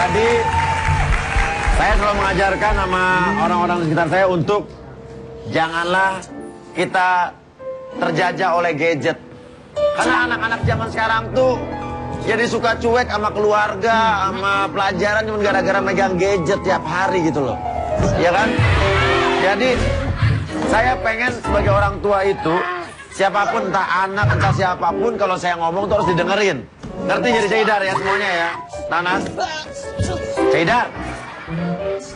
Jadi saya selalu mengajarkan sama orang-orang di sekitar saya untuk janganlah kita terjajah oleh gadget. Karena anak-anak zaman sekarang tuh jadi suka cuek sama keluarga, sama pelajaran cuma gara-gara megang gadget tiap hari gitu loh. Ya kan? Jadi saya pengen sebagai orang tua itu, siapapun, entah anak, entah siapapun, kalau saya ngomong tuh harus didengerin. Ngerti jadi Seidar ya semuanya ya? Nanas? Seidar?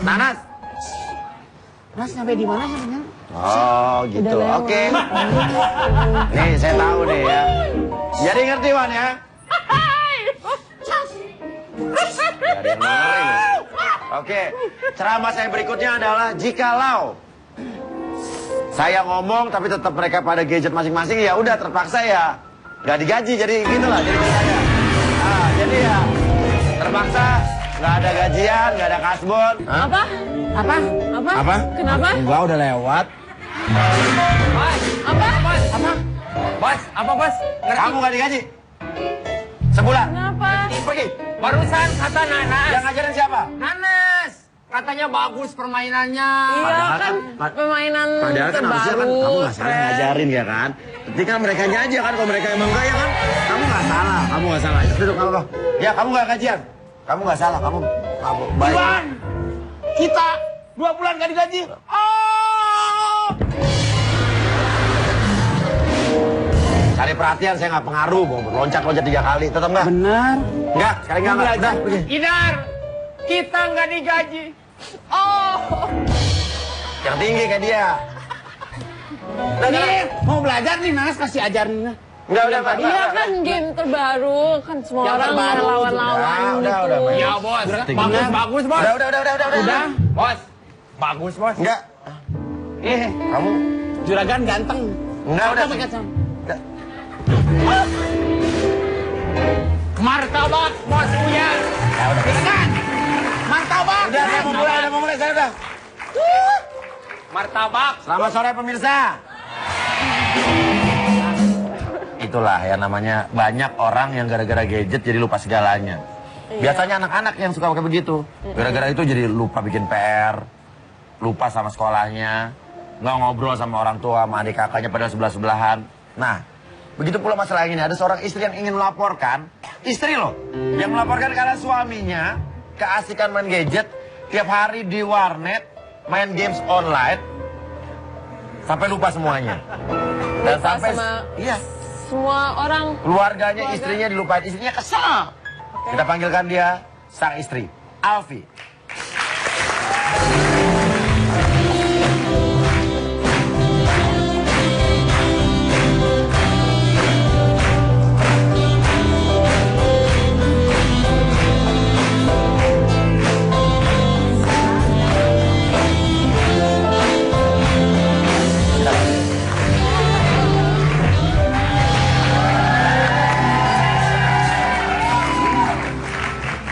Nanas? Mas sampai di mana sebenarnya? Oh gitu, oke. Nih saya tahu nih ya. Jadi ngerti Wan ya? Gak ada yang dengerin ya? Oke, ceramah saya berikutnya adalah jikalau saya ngomong tapi tetap mereka pada gadget masing-masing, ya udah terpaksa ya nggak digaji, jadi gitulah jadi saya. Nah, jadi ya terpaksa nggak ada gajian, nggak ada kasbon. Apa? Apa? Apa? Apa? Kenapa? Enggak, udah lewat. Bos, Apa? bos, Apa? bos, apa bos? Ngerti? Kamu nggak digaji sebulan. Kenapa? Pergi. Barusan kata Nanas. Yang ngajarin siapa? Nanas, katanya bagus permainannya. Iya Padahal kan permainan Padahal kan harusnya kan kamu nggak salah keren. ngajarin ya kan. Ketika mereka aja kan, kalau mereka emang enggak ya kan, kamu nggak salah, kamu nggak salah. Duduk kamu. Ya kamu nggak gajian, kamu nggak salah, kamu baik. Iwan, kita 2 bulan gak digaji. Oh! Cari perhatian, saya nggak pengaruh, mau loncat-loncat 3 kali, tetap nggak? Benar. Nggak, sekali nggak, udah. Pergi. Idar, kita nggak digaji. Oh, Yang tinggi kayak dia. Udah, Nih, mau belajar nih Nanas kasih ajarin. udah, Pak. Iya kan game terbaru kan semua Yang orang terbaru. lawan-lawan Udah, gitu. udah, Pak. ya bos, Tinggi. bagus bagus bos. Udah. Bos, bagus bos. Enggak, kamu Juragan ganteng. enggak, udah. Pakai kacang. Udah. Martabak bos Uya. Ya udah. Kan? Martabak. Udah, saya mau mulai, saya udah. Martabak. Selamat sore pemirsa. Itulah ya namanya banyak orang yang gara-gara gadget jadi lupa segalanya. Biasanya anak-anak yang suka kayak begitu. Gara-gara itu jadi lupa bikin PR, lupa sama sekolahnya, nggak ngobrol sama orang tua, sama adik kakaknya pada sebelah-sebelahan. Nah, begitu pula masalah ini. Ada seorang istri yang ingin melaporkan, istri loh, yang melaporkan karena suaminya keasikan main gadget, tiap hari di warnet, main games online, sampai lupa semuanya. Dan Lupa sampai sama iya, semua orang. keluarganya, istrinya dilupain, istrinya kesel. Kita panggilkan dia sang istri, Alfi.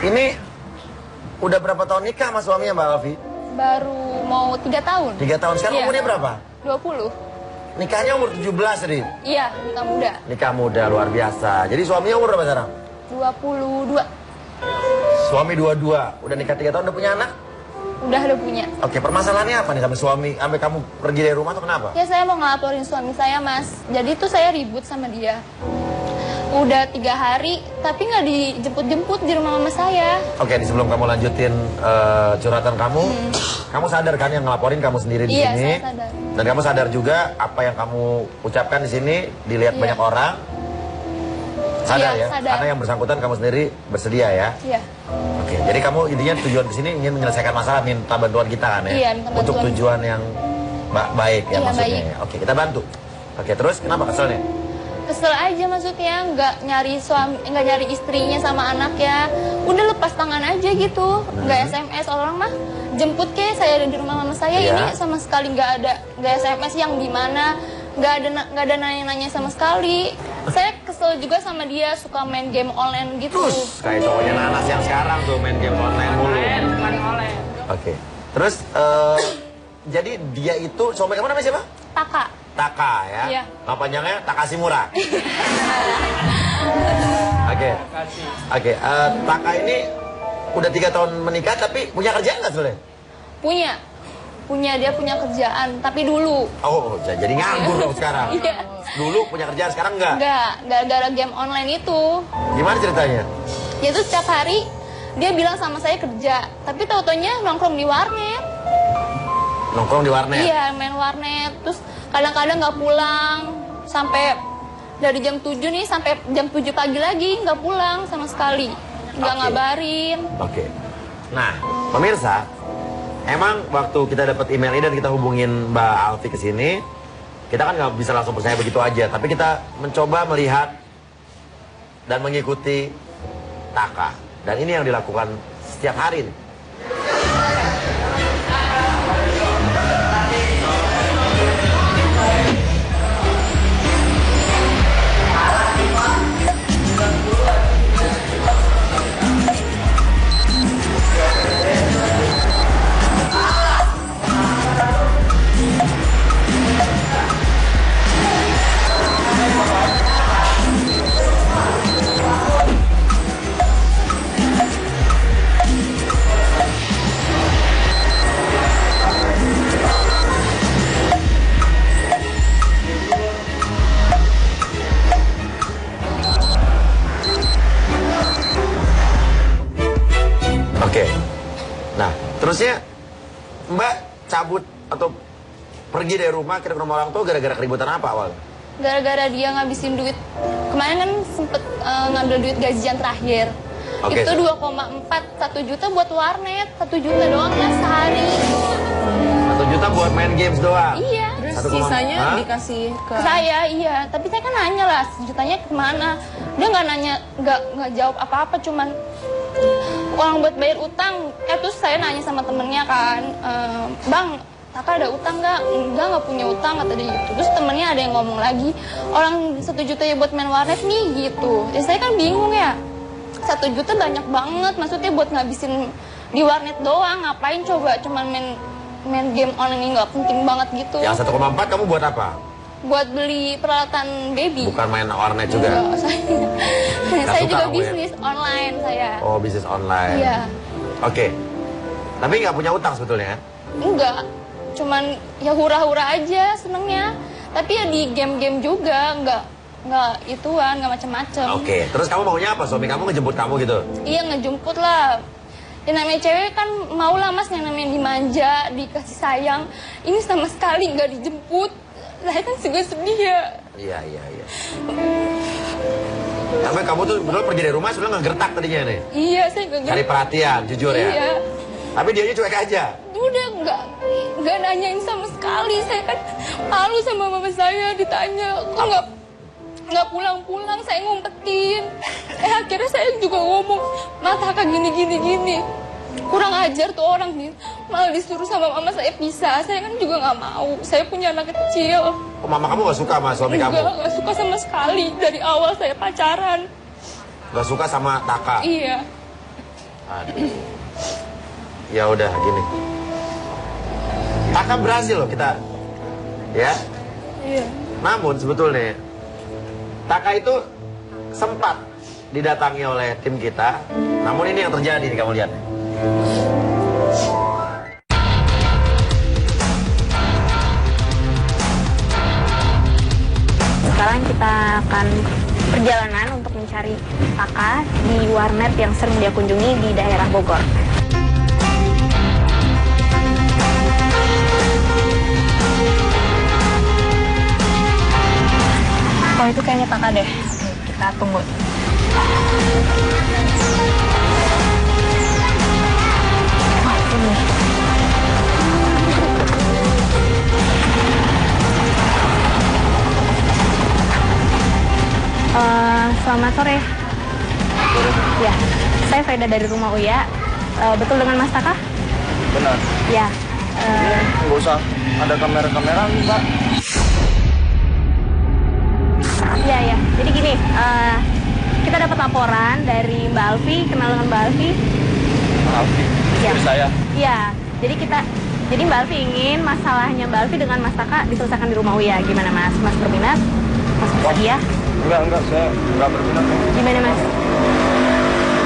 Ini udah berapa tahun nikah sama suaminya Mbak Alfi? Baru mau 3 tahun. 3 tahun. Sekarang Iya. umurnya berapa? 20. Nikahnya umur 17 nih. Iya, nikah muda. Nikah muda luar biasa. Jadi suaminya umur berapa sekarang? 22. Suami 22. Udah nikah 3 tahun, udah punya anak? Udah ada punya. Oke, permasalahannya apa nih sampai suami, sampai kamu pergi dari rumah tuh kenapa? Ya saya mau ngelaporin suami saya mas. Jadi tuh saya ribut sama dia. Udah 3 hari, tapi nggak dijemput-jemput di rumah mama saya. Oke, ini sebelum kamu lanjutin curhatan kamu, kamu sadar kan yang ngelaporin kamu sendiri di Iya, sini? saya sadar. Dan kamu sadar juga apa yang kamu ucapkan di sini dilihat Iya. banyak orang? Sadar Iya, ya? sadar. Karena yang bersangkutan kamu sendiri bersedia ya? Iya. Oke, jadi kamu intinya tujuan kesini ingin menyelesaikan masalah, minta bantuan kita kan ya? Iya, minta bantuan. Untuk tujuan yang baik ya Iya, maksudnya baik. ya? Oke, kita bantu. Oke, terus kenapa keselnya? Kesel aja maksudnya, nggak nyari istrinya sama anaknya. Udah lepas tangan aja gitu, nggak SMS. Orang mah jemput ke saya ada di rumah mama saya. Iya. Ini sama sekali nggak SMS yang gimana, nggak ada nanya-nanya sama sekali. Saya kesel juga sama dia, suka main game online gitu. Terus kayak cowoknya Nanas yang sekarang tuh main game online mulu. Bukan oleh. Oke, terus jadi dia itu suami kamu namanya siapa? Taka. Taka ya? Iya. Nama panjangnya Takasimura. Oke. Oke, Taka ini udah 3 tahun menikah tapi punya kerjaan nggak sebenarnya? Dia punya kerjaan, tapi dulu. Oh, jadi nganggur dong sekarang. Iya. Dulu punya kerjaan, sekarang enggak? Enggak, gara-gara game online itu. Gimana ceritanya? Ya tuh setiap hari dia bilang sama saya kerja, tapi tau-taunya nongkrong di warnet. Nongkrong di warnet? Iya, main warnet. Terus kadang-kadang nggak pulang sampai dari jam 7 nih sampai jam 7 pagi lagi nggak pulang sama sekali, nggak ngabarin. Oke. Nah, pemirsa, emang waktu kita dapat email ini dan kita hubungin Mbak Alfi ke sini, kita kan nggak bisa langsung percaya begitu aja, tapi kita mencoba melihat dan mengikuti Taka. Dan ini yang dilakukan setiap hari nih. Oke. Nah, terusnya Mbak cabut atau pergi dari rumah ke rumah orang tua gara-gara keributan apa awal? Gara-gara dia ngabisin duit. Kemarin kan sempet ngambil duit gajian terakhir. Oke, Itu 2,4, 1 juta buat warnet, 1 juta doang lah sehari. 1 juta buat main games doang? Iya. Terus 1,4. sisanya Hah? dikasih ke... Ke saya, iya. Tapi saya kan nanya lah, sejutanya kemana. Dia nggak nanya, nggak jawab apa-apa, cuman uang buat bayar utang. Terus saya nanya sama temennya kan, Bang, Taka ada utang nggak? Nggak punya utang, kata dia gitu. Terus temennya ada yang ngomong lagi, orang 1 juta ya buat main warnet nih gitu. Ya saya kan bingung ya, 1 juta banyak banget, maksudnya buat ngabisin di warnet doang, ngapain coba, cuman main game online nggak penting banget gitu. Yang 1,4 kamu buat apa? Buat beli peralatan baby. Bukan main warnet juga? Enggak, saya suka juga kamu ya? bisnis online saya. Oh, bisnis online. Iya. Oke. Tapi nggak punya utang sebetulnya? Enggak, cuman ya hura-hura aja senengnya. Tapi ya di game-game juga, nggak ituan, nggak macem-macem. Oke. Terus kamu maunya apa? Suami kamu ngejemput kamu gitu? Iya, ngejemput lah. Ya namanya cewek kan mau lah mas, yang namanya dimanja, dikasih sayang. Ini sama sekali nggak dijemput. Saya kan juga sedih ya. Iya. Tapi kamu tuh betul pergi dari rumah sebenarnya ngegertak tadinya nih? Iya, saya nggak Cari perhatian, jujur ya? Iya. Tapi dianya cuek aja? Udah nggak nanyain sama sekali. Saya kan malu sama mama saya ditanya, kok nggak pulang-pulang, saya ngumpetin. Akhirnya saya juga ngomong, mata Taka gini. Kurang ajar tuh orang nih, malah disuruh sama mama saya pisah. Saya kan juga nggak mau, saya punya anak kecil. Oh, mama kamu gak suka sama suami kamu? Nggak suka sama sekali, dari awal saya pacaran. Gak suka sama Taka? Iya. Aduh. Ya udah gini. Taka berhasil loh kita. Ya. Iya. Namun sebetulnya Taka itu sempat didatangi oleh tim kita. Namun ini yang terjadi nih, kamu lihat. Sekarang kita akan perjalanan untuk mencari Taka di warnet yang sering dia kunjungi di daerah Bogor. Oh, itu kayaknya Taka deh. Kita tunggu. Wah, ini. Selamat sore. Ya, saya Freda dari rumah Uya. Betul dengan Mas Taka? Benar. Ya. Nggak usah ada kamera-kamera, Mbak. Iya. Jadi gini, kita dapat laporan dari Mbak Alfi. Kenal dengan Mbak Alfi? Alfi, Iya. istri saya. Iya. Jadi Mbak Alfi ingin masalahnya Mbak Alfi dengan Mas Taka diselesaikan di rumah Uya. Gimana Mas? Mas berminat? Mas bersedia? Enggak, saya enggak berminat. Gimana Mas?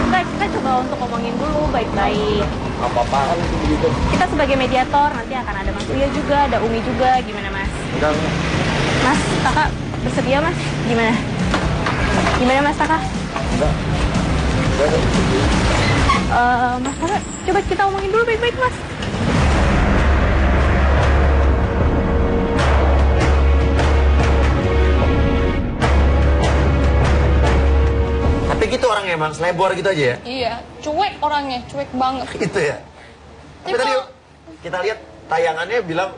Enggak, kita coba coba untuk ngomongin dulu baik-baik. Apa-apaan itu begitu? Kita sebagai mediator nanti akan ada Mas Lia juga, ada Umi juga, gimana Mas? Enggak. Mas, kakak bersedia Mas? Gimana? Gimana Mas kakak? Enggak. Mas kakak, coba kita ngomongin dulu baik-baik Mas. Tapi gitu orangnya emang, selebor gitu aja ya? Iya, cuek orangnya, cuek banget. Gitu ya? Tapi Tapi tadi kalau- kita lihat tayangannya bilang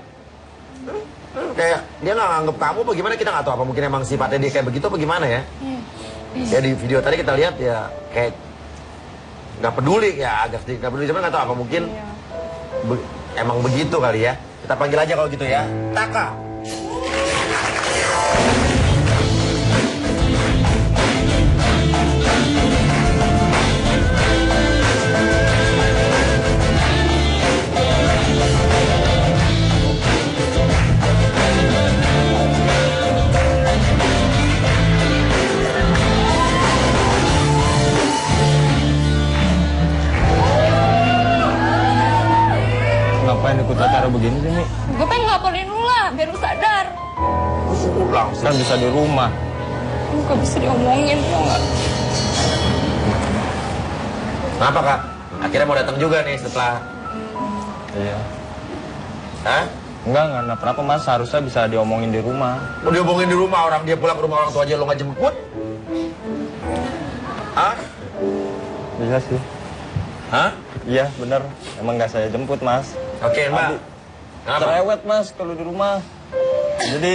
kayak dia nggak nganggep kamu apa gimana, kita nggak tahu apa mungkin emang sifatnya dia kayak begitu apa gimana ya? Ya di video tadi kita lihat ya kayak nggak peduli ya, agak sedikit nggak peduli, cuman nggak tahu apa mungkin emang begitu kali ya. Kita panggil aja kalau gitu ya, Taka. Ngapain ikut acara begini sih, Mi? Gue pengen laporin lu lah, biar lu sadar. Pulang Kan bisa di rumah. Lu gak bisa diomongin, tau gak? Kenapa kak? Akhirnya mau datang juga nih setelah. Iya. Hah? Enggak kenapa Mas. Harusnya bisa diomongin di rumah. Mau diomongin di rumah, orang dia pulang ke rumah orang tua aja lo nggak jemput? Hah? Bisa sih. Hah? Iya, bener. Emang nggak saya jemput, Mas. Oke mbak. Aduh. Kenapa? Cerewet, Mas, kalau di rumah. Jadi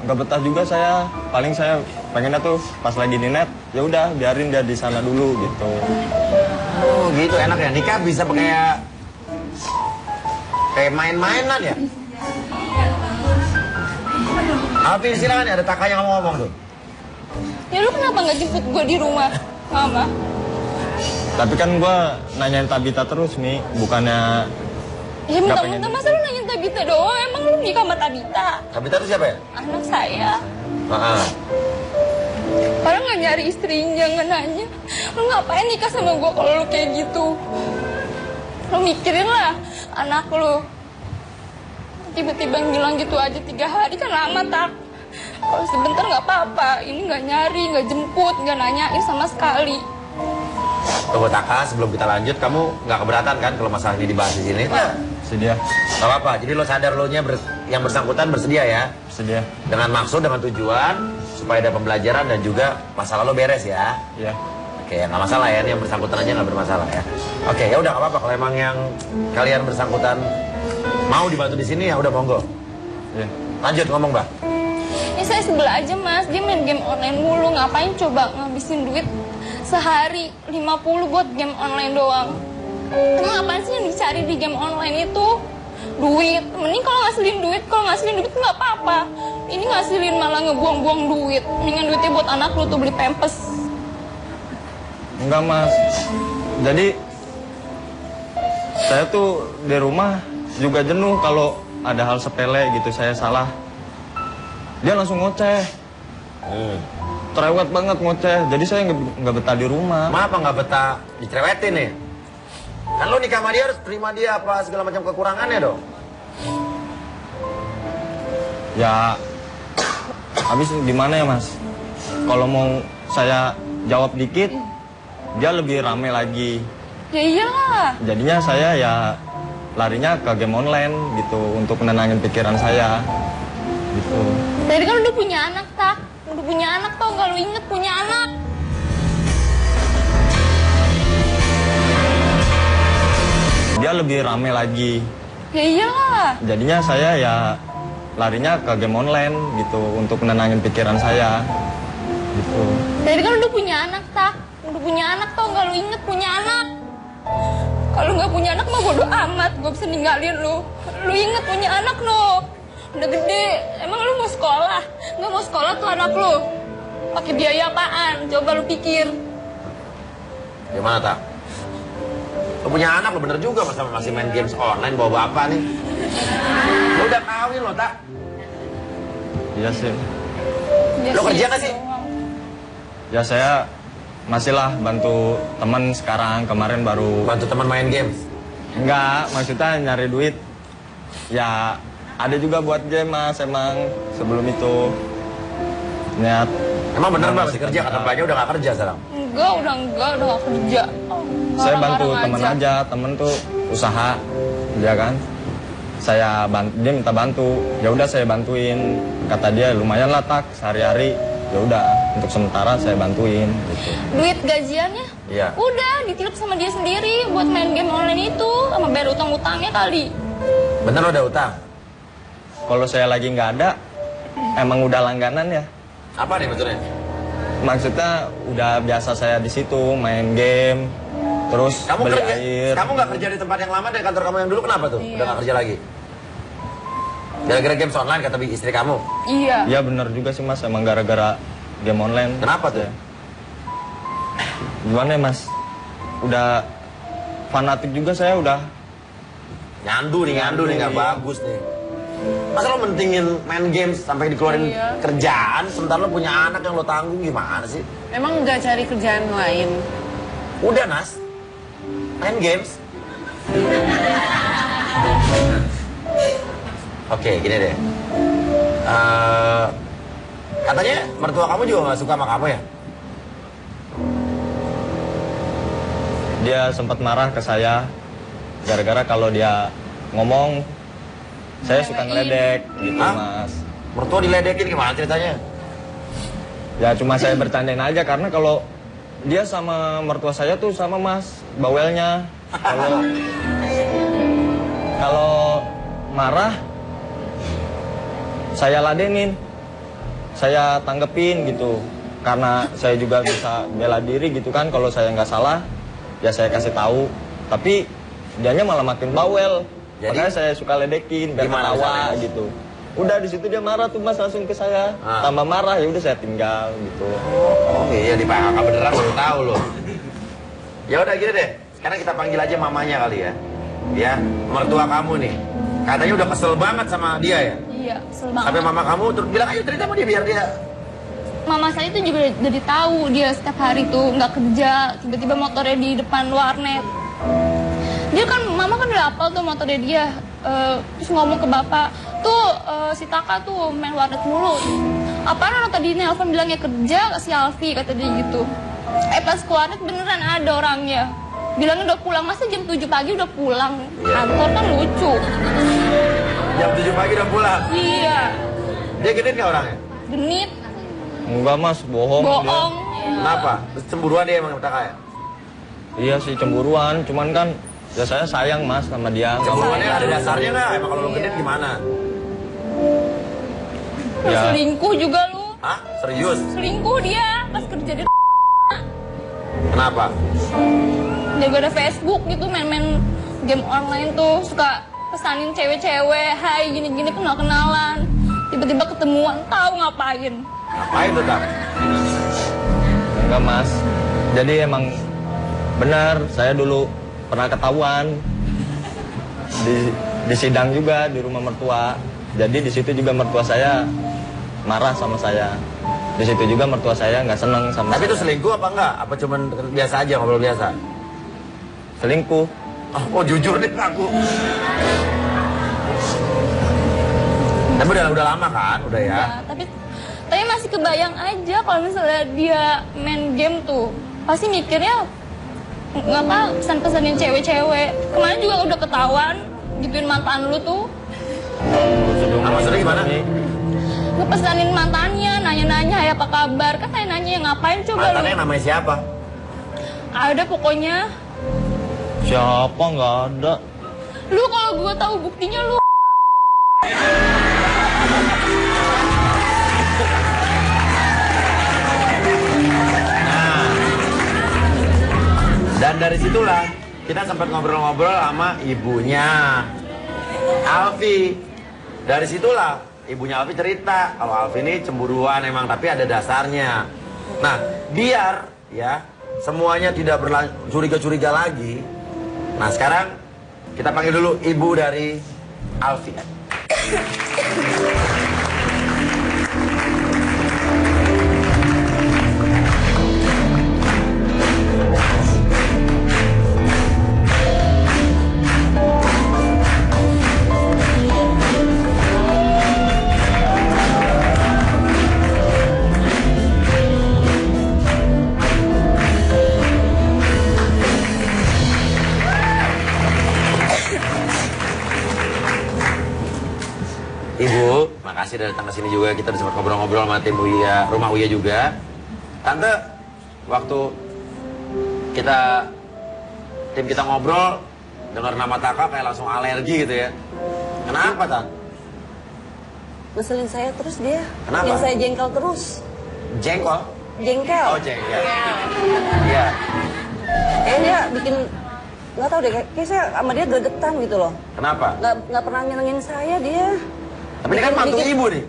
nggak betah juga saya. Paling saya pengennya tuh pas lagi di net, ya udah biarin dia di sana dulu gitu. Oh gitu enak ya, nikah bisa kayak main-mainan ya? Alvin silakan ya, ada Taka yang ngomong tuh. Ya lu kenapa gak jemput gue di rumah, Mama? Tapi kan gua nanyain Tabita terus, Mi. Bukannya Ya Nggak mentang-mentang pengen. masa lu nanyain Tabita doang, emang lu nikah sama Tabita? Tabita itu siapa ya? Anak saya. Heeh. Padahal gak nyari istrinya, gak nanya. Lu ngapain nikah sama gue kalau lu kayak gitu? Lu mikirin lah anak lu. Tiba-tiba ngilang gitu aja 3 hari kan lama, Tak. Kalau sebentar gak apa-apa. Ini gak nyari, gak jemput, gak nanyain sama sekali. Tunggu Taka, sebelum kita lanjut, kamu nggak keberatan kan kalau masalah ini dibahas di sini? sedia? Gak apa-apa, jadi lo sadar yang bersangkutan bersedia ya? Sedia. Dengan maksud, dengan tujuan, supaya ada pembelajaran dan juga masalah lo beres ya? Iya. Oke, nggak masalah ya, ini yang bersangkutan aja nggak bermasalah ya. Oke, ya udah nggak apa-apa kalau emang yang kalian bersangkutan mau dibantu di sini ya udah monggo. Iya. Lanjut ngomong, Mbak. Ya saya sebel aja, Mas. Dia main game online mulu. Ngapain coba ngabisin duit sehari 50 buat game online doang? Emang apaan sih yang dicari di game online itu? Duit. Mending kalau ngasilin duit nggak apa-apa. Ini ngasilin malah ngebuang-buang duit. Mendingan duitnya buat anak lu tuh beli pampers. Enggak, Mas. Jadi saya tuh di rumah juga jenuh kalau ada hal sepele gitu saya salah. Dia langsung ngoceh. Cerewet banget ngoceh. Jadi saya nggak betah di rumah. Kenapa nggak betah dicerewetin nih? Kan lo nikah sama dia harus terima dia apa segala macam kekurangannya dong. Ya, habis gimana ya, Mas? Kalau mau saya jawab dikit, dia lebih rame lagi. Ya iyalah. Jadinya saya ya larinya ke game online gitu untuk menenangin pikiran saya. Gitu. Tadi kan udah punya anak, Tak. Udah punya anak tau gak, lu inget punya anak. Dia lebih rame lagi. Ya iyalah. Jadinya saya ya larinya ke game online gitu untuk menenangin pikiran saya. Gitu. Tadi kan udah punya anak, Tak. Udah punya anak tau gak, lu inget punya anak. Kalau nggak punya anak mah bodo amat, gue bisa ninggalin lu. Lu inget punya anak lo. Udah gede, emang lu mau sekolah? Nggak mau sekolah tuh anak lu. Pakai biaya apaan? Coba lu pikir. Gimana, Tak? Lo punya anak, lo bener juga masih main games online bawa bapak nih. Lo udah kawin lo, Tak? Iya sih. Lo kerja nggak sih? Ya saya masih lah bantu teman sekarang, kemarin baru. Bantu teman main games? Enggak, maksudnya nyari duit. Ya ada juga buat game mas, emang sebelum itu niat. Emang bener Bang masih kerja? Kata mbaknya udah gak kerja sekarang? Enggak, udah gak kerja. Saya bantu temen aja, temen tuh usaha, ya kan. Dia minta bantu, ya udah saya bantuin. Kata dia lumayan lah tak sehari-hari. Ya udah untuk sementara saya bantuin. Gitu. Duit gajiannya? Iya. Udah ditiup sama dia sendiri buat main game online itu, sama bayar utang-utangnya kali. Bener udah utang? Kalau saya lagi nggak ada, emang udah langganan ya. Apa nih maksudnya? Maksudnya udah biasa saya di situ main game, terus Kamu beli kerja, air. kamu nggak kerja di tempat yang lama dari kantor kamu yang dulu, kenapa tuh? Udah nggak kerja lagi? Gara-gara games online kata istri kamu? Iya. Iya bener juga sih mas, emang gara-gara game online. Kenapa tuh? Gimana ya mas? Udah fanatik juga saya udah. Nyandu nih nggak bagus nih. Masa lo mentingin main games sampai dikeluarin kerjaan, sementara lo punya anak yang lo tanggung, gimana sih? Emang nggak cari kerjaan lain? Udah Nas, main games. Oke, gini deh. Katanya mertua kamu juga nggak suka sama kamu ya? Dia sempat marah ke saya gara-gara kalau dia ngomong saya suka ngeledek gitu mas. Mertua diledekin gimana ceritanya? Ya cuma saya bercandain aja karena kalau dia sama mertua saya tuh sama mas bawelnya. Kalau marah saya ladenin, saya tanggepin gitu. Karena saya juga bisa bela diri gitu kan, kalau saya nggak salah ya saya kasih tahu. Tapi dianya malah makin bawel. Jadi, makanya saya suka ledekin biar ketawa gitu. Udah di situ dia marah tuh mas langsung ke saya. Tambah marah ya udah saya tinggal gitu. Oh iya di PHK beneran baru tahu loh. Ya udah gini deh. Sekarang kita panggil aja mamanya kali ya. Ya, mertua kamu nih. Katanya udah kesel banget sama dia ya? Iya, kesel banget. Sampai mama kamu terus bilang ayo cerita sama dia biar dia. Mama saya itu juga dari tahu dia setiap hari tuh nggak kerja, tiba-tiba motornya di depan warnet. Dia kan, mama kan udah hafal tuh motornya dia. Terus ngomong ke bapak, tuh si Taka tuh main warnet mulu. Apaan lo tadi nelpon bilangnya kerja, si Alfi kata dia gitu. Pas ke warnet beneran ada orangnya. Bilangnya udah pulang, masa jam 7 pagi udah pulang? Kantor kan lucu. Jam 7 pagi udah pulang? Iya. Dia genit nggak orangnya? Genit. Enggak mas, bohong. Bohong. Kenapa? Terus cemburuan dia emang Taka ya? Iya sih cemburuan, cuman kan ya saya sayang mas sama dia. Cemburuannya ada dasarnya nggak? Emang kalau lo genit gimana? Terus selingkuh juga lu. Hah? Serius? Selingkuh dia pas kerja di Kenapa? dia gak ada Facebook gitu, main-main game online tuh, suka pesanin cewek-cewek, hai gini-gini, kenal-kenalan, tiba-tiba ketemuan, tahu ngapain. Ngapain tuh Tak? Enggak mas, jadi emang benar saya dulu pernah ketahuan di sidang juga di rumah mertua. Jadi di situ juga mertua saya marah sama saya. Di situ juga mertua saya nggak seneng sama Tapi saya. itu selingkuh apa enggak? Apa cuman biasa aja, ngobrol biasa? Selingkuh. Oh jujur deh aku. Tapi udah lama kan? Udah ya? Ya, tapi masih kebayang aja kalau misalnya dia main game tuh, pasti mikirnya ngapa pesan-pesanin cewek-cewek. Kemarin juga udah ketahuan gituin mantan lu tuh. Maksudnya gimana? Ngepesanin mantannya, nanya-nanya, hai apa kabar? Kan saya nanya, ya ngapain coba lu? Mantannya namanya siapa? Ada pokoknya. Siapa nggak ada. Lu kalau gua tahu buktinya lu. Dan dari situlah kita sempat ngobrol-ngobrol sama ibunya Alfi. Dari situlah ibunya Alfi cerita kalau Alfi ini cemburuan emang, tapi ada dasarnya. Nah, biar ya semuanya tidak curiga-curiga lagi. Nah, sekarang kita panggil dulu ibu dari Alfi. Bu, makasih udah datang ke sini juga. Kita udah sempat ngobrol-ngobrol sama tim Uya, rumah Uya juga. Tante, waktu tim kita ngobrol, dengar nama Taka kayak langsung alergi gitu ya. Kenapa, Tante? Ngeselin saya terus dia. Kenapa? Bikin saya jengkel terus. Jengkol? Jengkel. Oh, jengkel. Iya. Kayaknya dia bikin, nggak tahu deh, kayak saya sama dia gregetan gitu loh. Kenapa? Nggak pernah nyenengin saya dia. Tapi ini kan mantu ibu nih.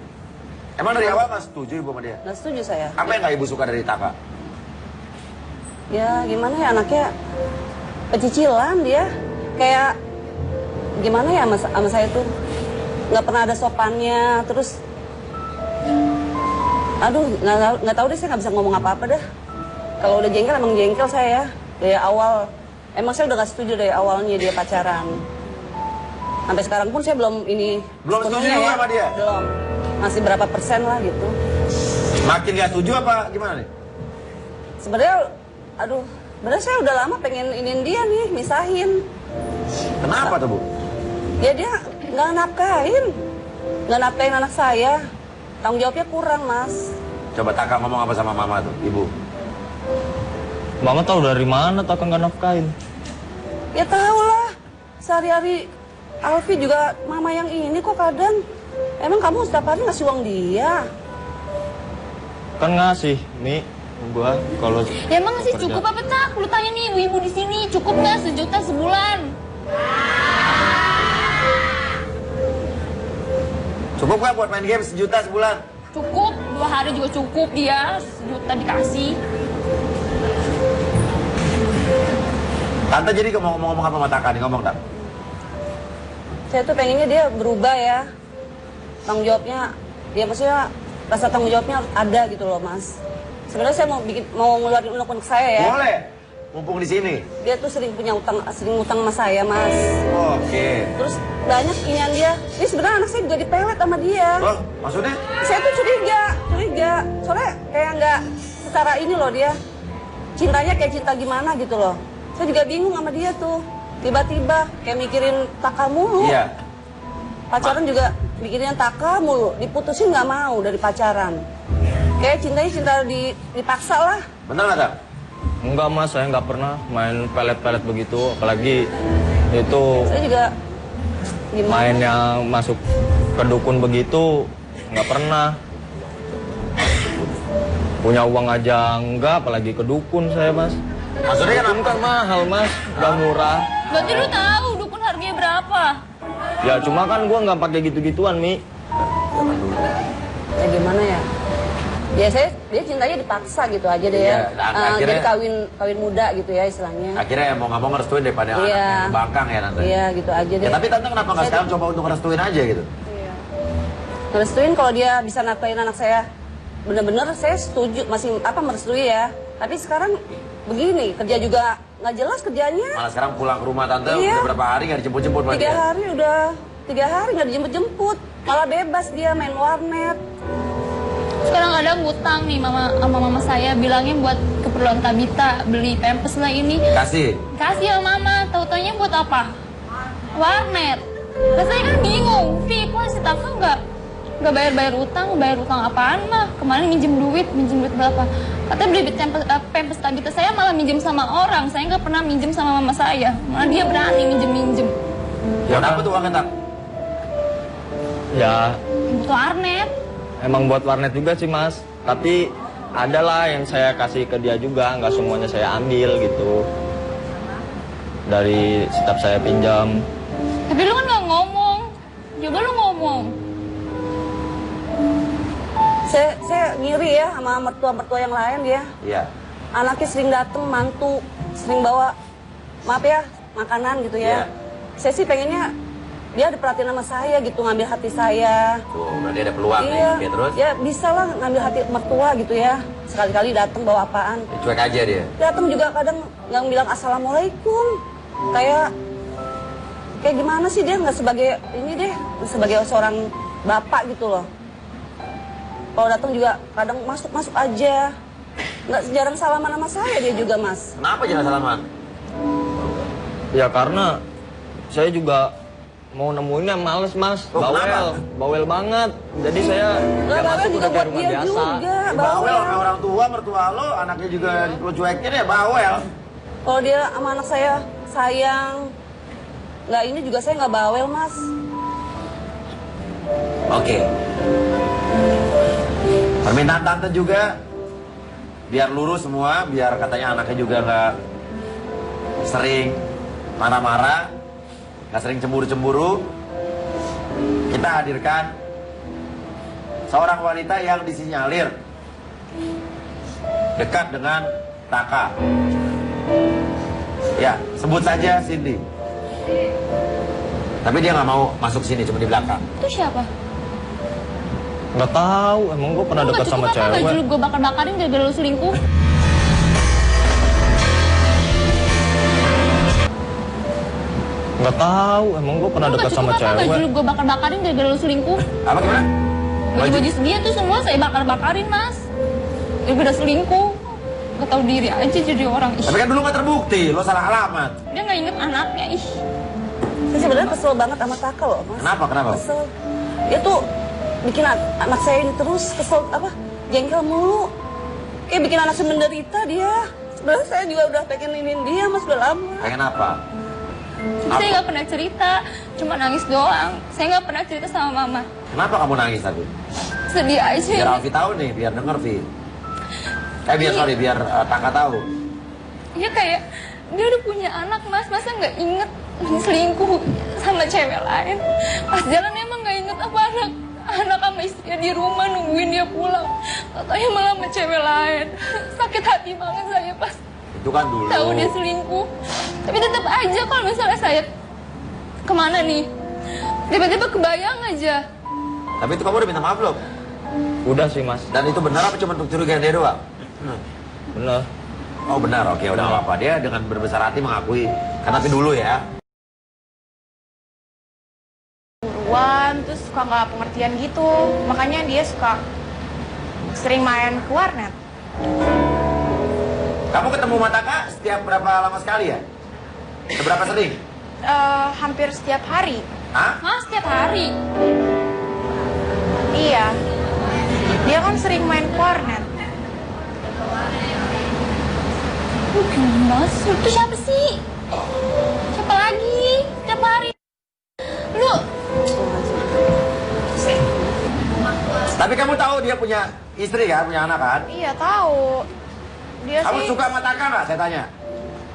Emang dari awal nggak setuju ibu sama dia? Nggak setuju saya. Apa yang nggak ibu suka dari Taka? Ya gimana ya, anaknya pecicilan dia. Kayak gimana ya sama saya tuh. Nggak pernah ada sopannya, terus aduh nggak tahu deh, saya nggak bisa ngomong apa-apa dah. Kalau udah jengkel emang jengkel saya dari awal. Emang saya udah nggak setuju dari awalnya dia pacaran. Sampai sekarang pun saya belum setuju juga sama dia? Belum, masih berapa persen lah gitu. Makin nggak setuju apa gimana nih? Sebenarnya aduh, sebenarnya saya udah lama pengen iniin dia nih, misahin. Kenapa tuh, Bu? Ya dia nggak nafkahin anak saya. Tanggung jawabnya kurang, Mas. Coba Taka ngomong apa sama mama tuh, ibu? Mama tahu dari mana Taka nggak nafkain? Ya tahu lah, sehari-hari Alfi juga mama yang ini kok kadang. Emang kamu setiap hari ngasih uang dia? Kan ngasih, Mi. Gua kalau Ya emang ngasih kerja. cukup apa Tak? Lu tanya nih ibu-ibu di sini, cukup nggak 1 juta sebulan? Cukup gak buat main game 1 juta sebulan? Cukup, 2 hari juga cukup dia, 1 juta dikasih. Tante jadi mau ngomong apa sama Taka nih? Ngomong, Tak. Saya tuh pengennya dia berubah ya. Tanggung jawabnya, dia maksudnya rasa tanggung jawabnya ada gitu loh, Mas. Sebenarnya saya mau ngeluarin unek-unek saya ya. Boleh. Mumpung di sini. Dia tuh sering utang sama saya, Mas. Oke. Terus banyak inian dia. Ini sebenarnya anak saya juga dipelet sama dia. Loh, maksudnya? Saya tuh curiga. Soalnya kayak nggak secara ini loh dia. Cintanya kayak cinta gimana gitu loh. Saya juga bingung sama dia tuh. Tiba-tiba kayak mikirin Taka mulu. Iya. Pacaran juga mikirin Taka mulu. Diputusin nggak mau dari pacaran. Kayak cintanya cinta dipaksa lah. Bener gak, Tak? Enggak, Mas, saya nggak pernah main pelet-pelet begitu. Apalagi itu Saya juga gimana? main yang masuk ke dukun begitu nggak pernah. Punya uang aja enggak, apalagi ke dukun saya, Mas. Maksudnya Dukun kan mahal, Mas, nggak murah. Berarti lu tahu dukun harganya berapa? Ya cuma kan gua nggak pakai gitu-gituan, Mi. Ya gimana ya? Ya dia cintanya dipaksa gitu aja deh Iya, ya. akhirnya- Jadi kawin muda gitu ya istilahnya. Akhirnya mau nggak mau ngerestuin daripada anak Iya. yang bangkang ya, Tante? Iya gitu aja deh. Ya, tapi Tante kenapa nggak Saya sekarang coba untuk ngerestuin aja gitu? Ngerestuin kalau dia bisa nafkahin anak saya. Bener-bener saya setuju, masih merestui ya. Tapi sekarang begini, kerja juga nggak jelas kerjanya. Malah sekarang pulang ke rumah Tante Iya. udah berapa hari nggak dijemput-jemput sama 3 dia? hari udah 3 hari nggak dijemput-jemput. Malah bebas dia main warnet. Sekarang kadang ngutang nih sama mama saya, bilangnya buat keperluan Tabita, beli pampers lah ini. Kasih. Kasih sama mama, tau-taunya buat apa? Warnet. Nah, saya kan bingung, kok si Taka nggak bayar utang apaan mah? Kemarin minjem duit berapa? Katanya beli pampers Tabita, saya malah minjem sama orang, saya nggak pernah minjem sama mama saya. Malah dia berani minjem. Ya kenapa tuh uangnya, Tak? Ya Butuh warnet. emang buat warnet juga sih, Mas. Tapi adalah yang saya kasih ke dia juga, nggak semuanya saya ambil gitu. Dari setiap saya pinjam. Tapi lu kan nggak ngomong. Coba lu ngomong. Saya ngiri ya sama mertua-mertua yang lain ya. Iya. Anaknya sering dateng, mantu, sering bawa, maaf ya, makanan gitu ya. Iya. Saya sih pengennya dia diperhatiin sama saya gitu, ngambil hati saya. Tuh, berarti ada peluang nih. Iya, Oke, terus? ya bisa lah ngambil hati mertua gitu ya. Sekali-kali datang bawa apaan. Cuek aja dia. Datang juga kadang nggak bilang assalamualaikum. Kayak gimana sih dia nggak sebagai ini deh, sebagai seorang bapak gitu loh. Kalau datang juga kadang masuk aja. Nggak jarang salaman sama saya dia juga, Mas. Kenapa jangan salaman? Ya karena saya juga mau nemuinnya males mas, Oh, kenapa? bawel banget. Jadi saya Nggak, yang bawel masuk juga udah kayak buat rumah dia biasa. juga. Bawel sama orang tua, mertua lo, anaknya juga lo cuekin ya bawel. Kalau dia sama anak saya sayang, nggak ini juga saya nggak bawel mas. Oke. Permintaan tante juga biar lurus semua, biar katanya anaknya juga nggak sering marah-marah, nggak sering cemburu-cemburu. Kita hadirkan seorang wanita yang disinyalir dekat dengan Taka. Ya, sebut saja Cindy. Tapi dia nggak mau masuk sini, cuma di belakang. Itu siapa? Nggak tahu, emang gue pernah dekat sama cewek. Baju lu gue bakar-bakarin gara-gara lu selingkuh. Nggak tahu, emang gue pernah dekat sama cewek. Baju lu gue bakar-bakarin gara-gara lu selingkuh. Apa gimana? Baju-baju dia tuh semua saya bakar-bakarin mas. Gara-gara selingkuh. Gak tahu diri aja jadi orang. Ih, Tapi kan dulu nggak terbukti, lo salah alamat. dia nggak inget anaknya. Ih, Saya sebenarnya kesel banget sama Taka loh mas. Kenapa? Kesel. Dia tuh bikin anak saya ini terus kesel apa? Jengkel mulu. Kayak bikin anak saya menderita dia. Sebenarnya saya juga udah pengen inin dia mas udah lama. Pengen apa? saya nggak pernah cerita, cuma nangis doang. Saya nggak pernah cerita sama mama. Kenapa kamu nangis tadi? Sedih aja. Biar Alfi tahu nih, biar denger Vi. Biar Taka tahu. Ya kayak dia udah punya anak mas, masa nggak inget selingkuh sama cewek lain. Pas jalan emang nggak inget apa anak sama istrinya di rumah nungguin dia pulang. Katanya malah sama cewek lain. Sakit hati banget saya pas Itu kan dulu. tahu dia selingkuh. Tapi tetap aja kalau misalnya saya kemana nih, tiba-tiba kebayang aja. Tapi itu kamu udah minta maaf belum? Udah sih mas, Dan itu benar apa cuma untuk curigaan dia doang? bener. Oh benar, oke udah nggak apa-apa. Dia dengan berbesar hati mengakui. Kan tapi dulu ya. Buruan, terus suka nggak pengertian gitu. Makanya dia suka sering main ke warnet. Kamu ketemu Taka setiap berapa lama sekali ya? Seberapa sering? Hampir setiap hari. Hah? Mas setiap hari. Iya. Dia kan sering main ke warnet. Mas, itu siapa sih? Siapa lagi? Setiap hari. Lu Tapi kamu tahu dia punya istri kan, punya anak kan? Iya tahu. Dia Kamu sih. suka sama Taka nggak? Saya tanya.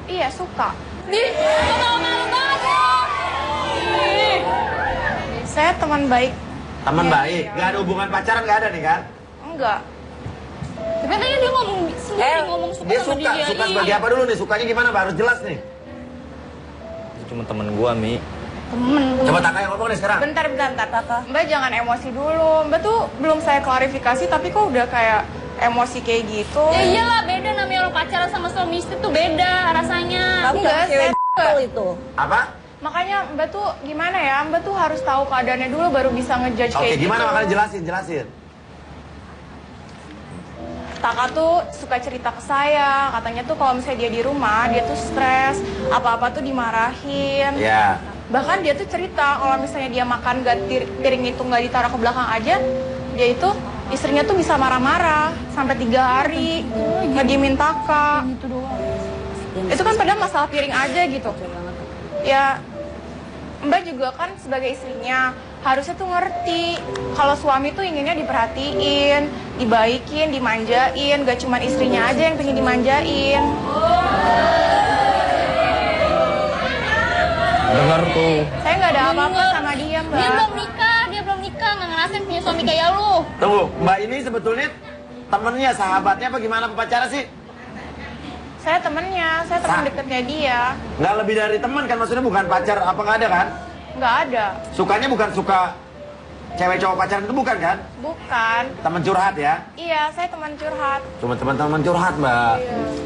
Iya suka. Nih, mau malu banget ya. Saya teman baik. Teman Iya, baik, iya. nggak ada hubungan pacaran nggak ada nih kan? Enggak. Tapi tadi dia ngomong sendiri ngomong suka Dia sama suka, dia. suka Iya. sebagai apa dulu nih? Sukanya gimana? Mbak? Harus jelas nih. Itu cuma temen gue Mi. Temen. Coba Taka yang ngomong nih sekarang. Bentar. Taka. Mbak jangan emosi dulu. Mbak tuh belum saya klarifikasi tapi kok udah kayak emosi kayak gitu. Ya iyalah beda namanya lo pacaran sama suami istri tuh beda rasanya. Kamu Enggak, kan cewek saya- itu. Apa? Makanya Mbak tuh gimana ya? Mbak tuh harus tahu keadaannya dulu baru bisa ngejudge Oke, kayak gimana gitu. makanya jelasin. Taka tuh suka cerita ke saya, katanya tuh kalau misalnya dia di rumah, dia tuh stres, apa-apa tuh dimarahin. Ya. Bahkan dia tuh cerita kalau misalnya dia makan piring itu nggak ditaruh ke belakang aja, dia itu istrinya tuh bisa marah-marah sampai 3 hari nggak diminta Taka. Gitu doang. Itu kan padahal masalah piring aja gitu. Ya Mbak juga kan sebagai istrinya harusnya tuh ngerti kalau suami tuh inginnya diperhatiin, dibaikin, dimanjain, gak cuma istrinya aja yang pengen dimanjain. Dengar tuh. Saya nggak ada apa-apa sama dia, Mbak. Dia belum nikah, nggak ngerasain punya suami kayak lu. Tunggu, Mbak ini sebetulnya temennya, sahabatnya apa gimana pacaran sih? Saya temennya, saya teman dekatnya dia. Nggak lebih dari teman kan, maksudnya bukan pacar apa nggak ada kan? Nggak ada. Sukanya bukan suka cewek cowok pacaran itu bukan kan? Bukan. Teman curhat ya? Iya, saya teman curhat. Cuma teman-teman curhat Mbak.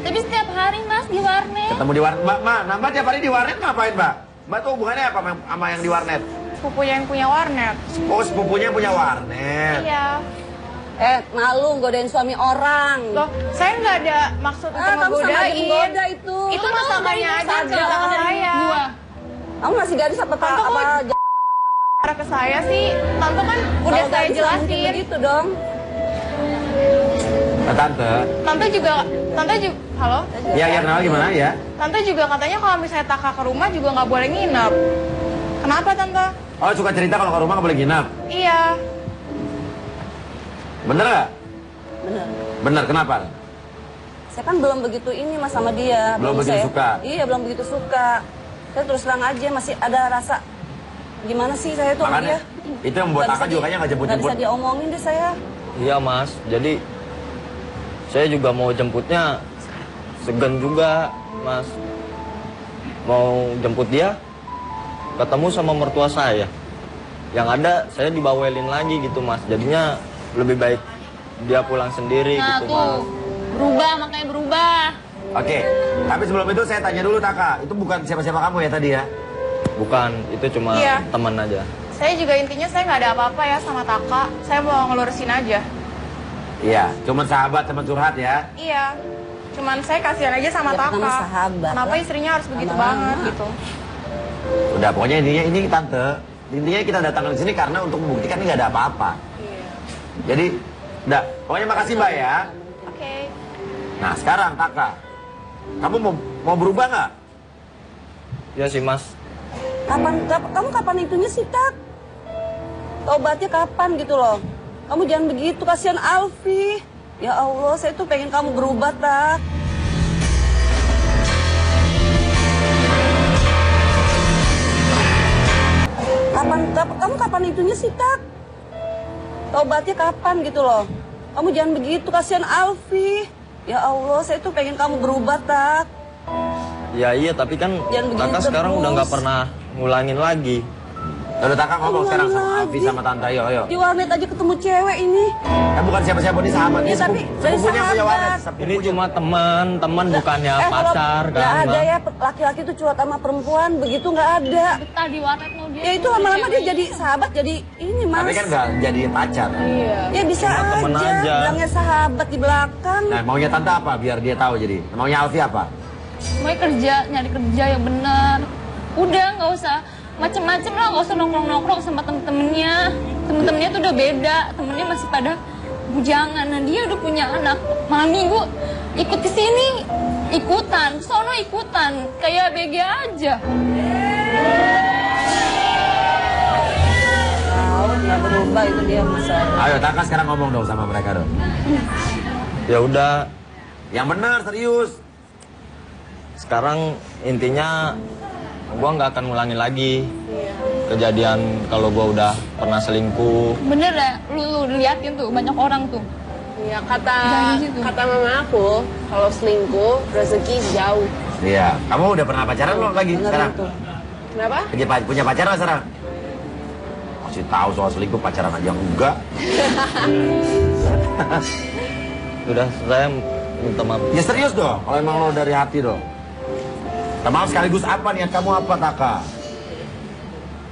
Tapi setiap hari mas di warnet. Ketemu di warnet, Mbak, nambah tiap hari di warnet ngapain Mbak? Mbak tuh hubungannya apa sama yang di warnet? Sepupunya yang punya warnet. Oh sepupunya punya warnet. Iya. Malu godain suami orang. Loh, saya nggak ada maksud untuk Kamu sama aja ngegodain. menggoda itu. Itu masakannya aja sadar. cerita ke saya. Gua. Kamu masih gadis apa Tante kok- ke saya sih, tante kan udah Kalau saya nggak bisa, mungkin jelasin. begitu dong. Tante. Tante juga, halo? Ya, kenapa gimana ya? Tante juga katanya kalau misalnya Taka ke rumah juga nggak boleh nginep. Kenapa tante? Oh, suka cerita kalau ke rumah nggak boleh nginap. Iya. Bener nggak? Bener. Bener, kenapa? Saya kan belum begitu ini mas sama dia. Belum begitu saya, suka? Iya, belum begitu suka. Saya terus terang aja masih ada rasa gimana sih saya tuh sama Makanya, dia. itu yang membuat Taka juga kayaknya nggak Nggak jemput-jemput. bisa diomongin deh saya. Iya mas, jadi saya juga mau jemputnya segan juga mas. Mau jemput dia, ketemu sama mertua saya. Yang ada saya dibawelin lagi gitu mas, jadinya lebih baik dia pulang sendiri Nah gitu tuh, mas. berubah makanya berubah. Oke, tapi sebelum itu saya tanya dulu Taka, itu bukan siapa-siapa kamu ya tadi ya? Bukan, itu cuma Iya. teman aja. Saya juga intinya saya nggak ada apa-apa ya sama Taka. Saya mau ngelurusin aja. Iya, cuma sahabat teman curhat ya. Iya. Cuman saya kasihan aja sama Ya, Taka. pertama sahabat Kenapa lah. istrinya harus begitu Lama-lama. banget gitu? Udah, pokoknya intinya ini tante, intinya kita datang ke sini karena untuk membuktikan ini nggak ada apa-apa. Iya. Jadi, udah, pokoknya makasih Mbak ya. Oke. Nah sekarang Taka, kamu mau berubah nggak? Ya sih mas. Kamu kapan itunya sih, Tak? Tobatnya kapan gitu loh? Kamu jangan begitu, kasihan Alfi. Ya Allah, saya tuh pengen kamu berubah, Tak. Kamu kapan itunya sih, Tak? Tobatnya kapan gitu loh? Kamu jangan begitu, kasihan Alfi. Ya Allah, saya tuh pengen kamu berubah, Tak. Ya iya, tapi kan Jangan begitu kakak sekarang terus. udah nggak pernah ngulangin lagi. Udah Taka ngomong sekarang sama Lagi. Alfi sama Tante, ayo. Di warnet aja ketemu cewek ini. Bukan siapa-siapa, ini sahabat. Iya, Ini tapi dari sepupunya punya sahabat. warnet. Ini sepupunya. cuma teman bukannya pacar Nggak kan? ada Bang? ya laki-laki tuh curhat sama perempuan begitu nggak ada. Betah di warnet mau dia. Ya itu lama-lama dia jadi sahabat jadi ini mas. Tapi kan nggak jadi pacar. Ya bisa Cuma temen aja, aja. bilangnya sahabat di belakang. Nah, maunya Tante apa biar dia tahu jadi? Maunya Alfi apa? Mau kerja, nyari kerja yang benar. Udah nggak usah macem-macem lah, nggak usah nongkrong-nongkrong sama temen-temennya. Temen-temennya tuh udah beda, temennya masih pada bujangan. Nah dia udah punya anak. Malam minggu ikut ke sini, ikutan, sono ikutan, kayak BG aja. Tahu nggak berubah itu dia masalah. Ayo Taka sekarang ngomong dong sama mereka dong. Ya udah, Yang benar, serius. sekarang intinya gua nggak akan ngulangin lagi kejadian kalau gua udah pernah selingkuh. Bener ya, lu liatin tuh banyak orang tuh. Ya kata Jangan gitu. kata mama aku, kalau selingkuh rezeki jauh. Iya. Kamu udah pernah pacaran belum lagi Bener sekarang? itu. Kenapa? Punya pacar nggak sekarang? Masih tahu soal selingkuh, pacaran aja enggak. Udah, saya minta maaf. Ya serius dong, kalau emang lo dari hati dong. Minta maaf sekaligus apa niat kamu apa Taka?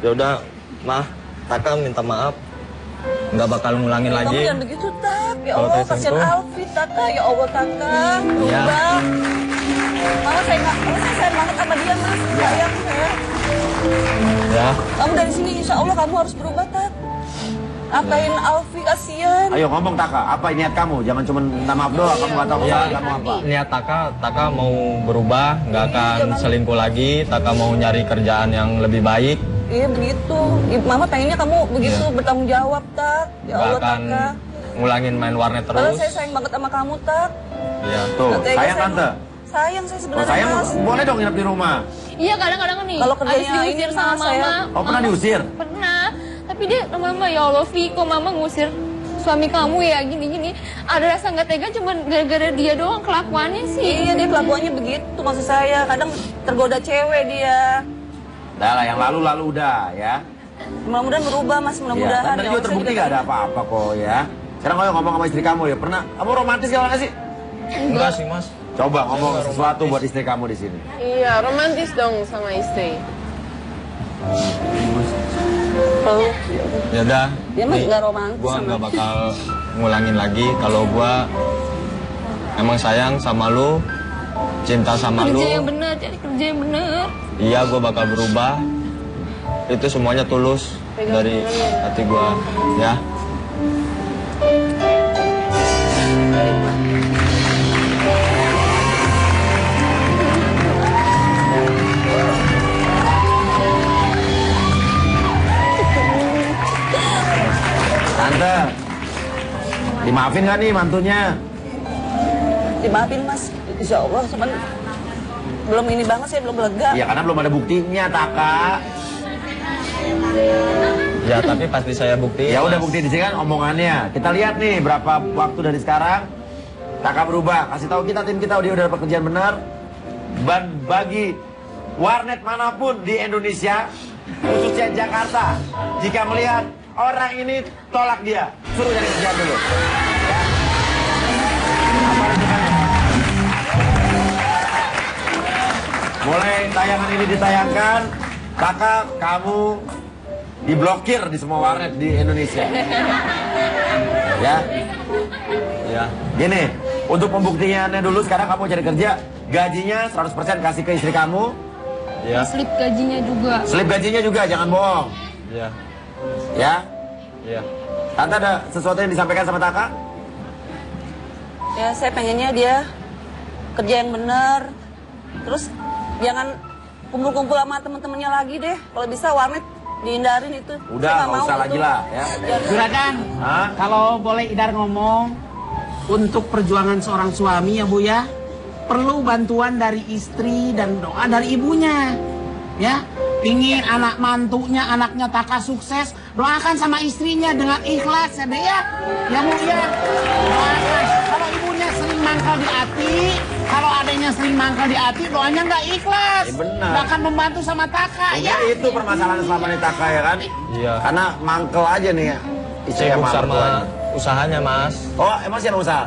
Ya udah, mah, Taka minta maaf. Nggak bakal ngulangin Kamu lagi. jangan begitu tak. Ya Kalau Allah saya kasihan sentuh. Alfi Taka. Ya Allah Taka Iya. berubah. Malah saya sayang banget sama dia mas. Sayang saya. Ya, Kamu dari sini insya Allah kamu harus berubah tak. Apain Alfi kasihan. Ayo ngomong Taka, apa niat kamu? Jangan cuma minta maaf doang, kamu nggak tahu kesalahan kamu apa. niat Taka mau berubah, nggak akan selingkuh lagi. Taka mau nyari kerjaan yang lebih baik. Iya begitu. Mama pengennya kamu begitu Iya. bertanggung jawab tak. Ya Nggak Allah akan Taka. ngulangin main warnet Padahal terus. saya sayang banget sama kamu tak. Iya. Tuh, Nggak tega sayang saya, Tante. Sayang saya Oh, sebenarnya sayang mas. boleh dong nginep di rumah. Iya kadang-kadang nih, Kalau kerjanya habis diusir ini, sama Mas, saya- mama. Oh, pernah diusir? Pernah. Tapi dia mama ya Allah Viko, mama ngusir suami kamu ya gini-gini. Ada rasa nggak tega cuman gara-gara dia doang kelakuannya sih. Iya dia kelakuannya begitu maksud saya. Kadang tergoda cewek dia. Udah lah, yang lalu-lalu udah ya. Mudah-mudahan berubah mas. Iya, Mudah-mudahan. kan tadi Ya juga Allah, terbukti saya nggak ada apa-apa kok ya. Sekarang ayo ngomong sama istri kamu ya. Pernah, kamu romantis kalau nggak sih? Enggak sih, Mas. Coba ngomong nggak sesuatu romantis. buat istri kamu di sini. Iya, romantis dong sama istri. Peluk. Ya udah. Dia mah nih, nggak romantis Gua sama- nggak bakal ngulangin lagi kalau gua emang sayang sama lu, cinta sama Kerja lu. yang bener, cari kerja yang bener. Iya, gua bakal berubah. Itu semuanya tulus. Pegang dari tangannya. hati gua ya. Tante, dimaafin gak nih mantunya? Dimaafin mas, insya Allah cuman belum ini banget saya belum lega. Ya karena belum ada buktinya, Taka. Ya tapi pasti saya buktiin. Ya udah Mas. bukti di sini kan omongannya. Kita lihat nih berapa waktu dari sekarang. Taka berubah. Kasih tahu kita tim kita dia udah dapat kerjaan benar. Dan bagi warnet manapun di Indonesia, khususnya Jakarta, jika melihat orang ini tolak dia, suruh cari kerjaan dulu. Ya. Apa rujukannya? Mulai tayangan ini ditayangkan, Taka kamu diblokir di semua warnet di Indonesia. Ya. Ya. Gini, untuk pembuktiannya dulu sekarang kamu cari kerja, gajinya 100% kasih ke istri kamu. Ya. Slip gajinya juga. Slip gajinya juga, jangan bohong. Ya. Ya. Ya. Tante ada sesuatu yang disampaikan sama Taka? Ya saya pengennya dia kerja yang benar. Terus jangan kumpul-kumpul sama temen-temennya lagi deh. Kalau bisa warnet dihindarin itu. Udah, Saya nggak usah mau lagi itu. lah ya. Juragan, Hah? kalau boleh Idar ngomong, untuk perjuangan seorang suami ya Bu ya, perlu bantuan dari istri dan doa dari ibunya. Ya, pingin anak mantunya, anaknya Taka sukses, doakan sama istrinya dengan ikhlas ya deh ya. Ya Bu ya, doakan. Kalau ibunya sering mangkal di hati, kalau adanya sering mangkal di hati, doanya nggak ikhlas. Ya benar. Nggak akan membantu sama Taka ya. Mungkin itu permasalahan selama ini Taka ya kan? Iya. Karena mangkel aja nih ya. Istri Sibuk sama sama mertuanya. usahanya Mas. Oh, emang sih ada usaha?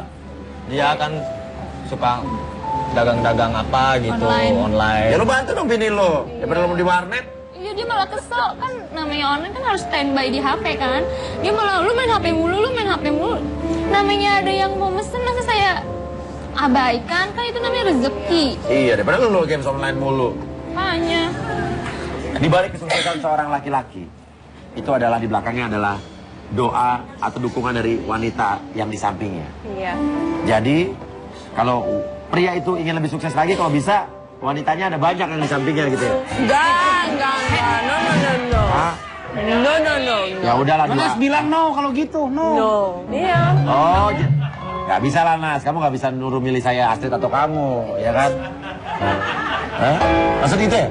Dia kan suka dagang-dagang apa gitu online. Ya lu bantu dong bini lu. Daripada lu di warnet. Iya dia malah kesel kan, namanya online kan harus standby di HP kan. Dia malah lu main HP mulu, lu main HP mulu. Namanya ada yang mau mesen masa saya abaikan, kan itu namanya rezeki. Iya, daripada lu games online mulu. Makanya. Di balik kesuksesan seorang laki-laki, itu adalah di belakangnya adalah doa atau dukungan dari wanita yang di sampingnya. Iya. Jadi, kalau pria itu ingin lebih sukses lagi, kalau bisa wanitanya ada banyak yang di sampingnya gitu ya. Enggak. No. Hah? No. Ya udahlah Mas dua. bilang no kalau gitu, no. No. Iya. Oh, nggak bisa lah Nas, kamu nggak bisa nuruh milih saya Astrid atau kamu, ya kan? Hah? Maksud itu ya?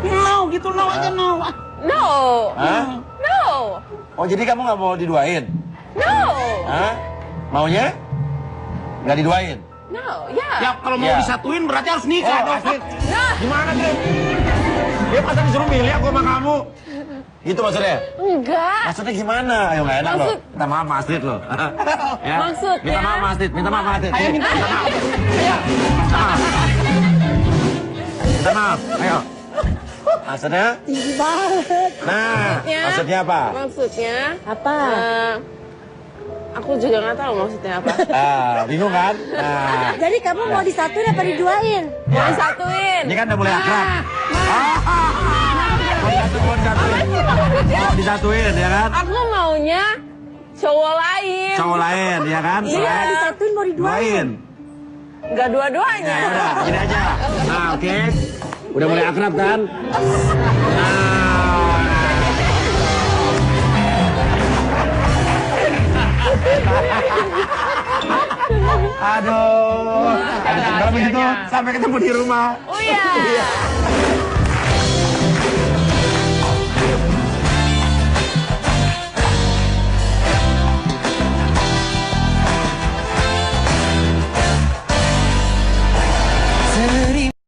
No, gitu no aja no. No. Hah? No. Oh jadi kamu nggak mau diduain? No. Hah? Maunya? Nggak diduain? No. Ya. Ya kalau mau Ya. disatuin berarti harus nikah Oh, dong. Astrid. Nah. Gimana Astrid? Dia masa disuruh milih aku sama kamu? Gitu maksudnya? Enggak. Maksudnya gimana? Ayo nggak enak loh. Maksud- Minta maaf sama Astrid loh. Ya? Maksudnya- Minta maaf sama Astrid. Minta maaf sama Astrid. Ayo minta maaf. Minta maaf. Ayo. Maksudnya? Tinggi banget. Nah, maksudnya apa? Maksudnya Apa? aku juga nggak tahu maksudnya apa. Bingung kan? Nah, Jadi kamu mau disatuin apa diduain? Mau disatuin. ini kan udah mulai akrab. Mau disatuin. Mau disatuin, ya kan? Aku maunya cowok lain. Cowok lain, ya kan? Iya. Selain Disatuin mau diduain. duain. Nggak dua-duanya. Nah, udah, gini aja. Nah, oke. Udah mulai akrab kan? Nah. Aduh. Kalau begitu sampai ketemu di rumah. Oh iya.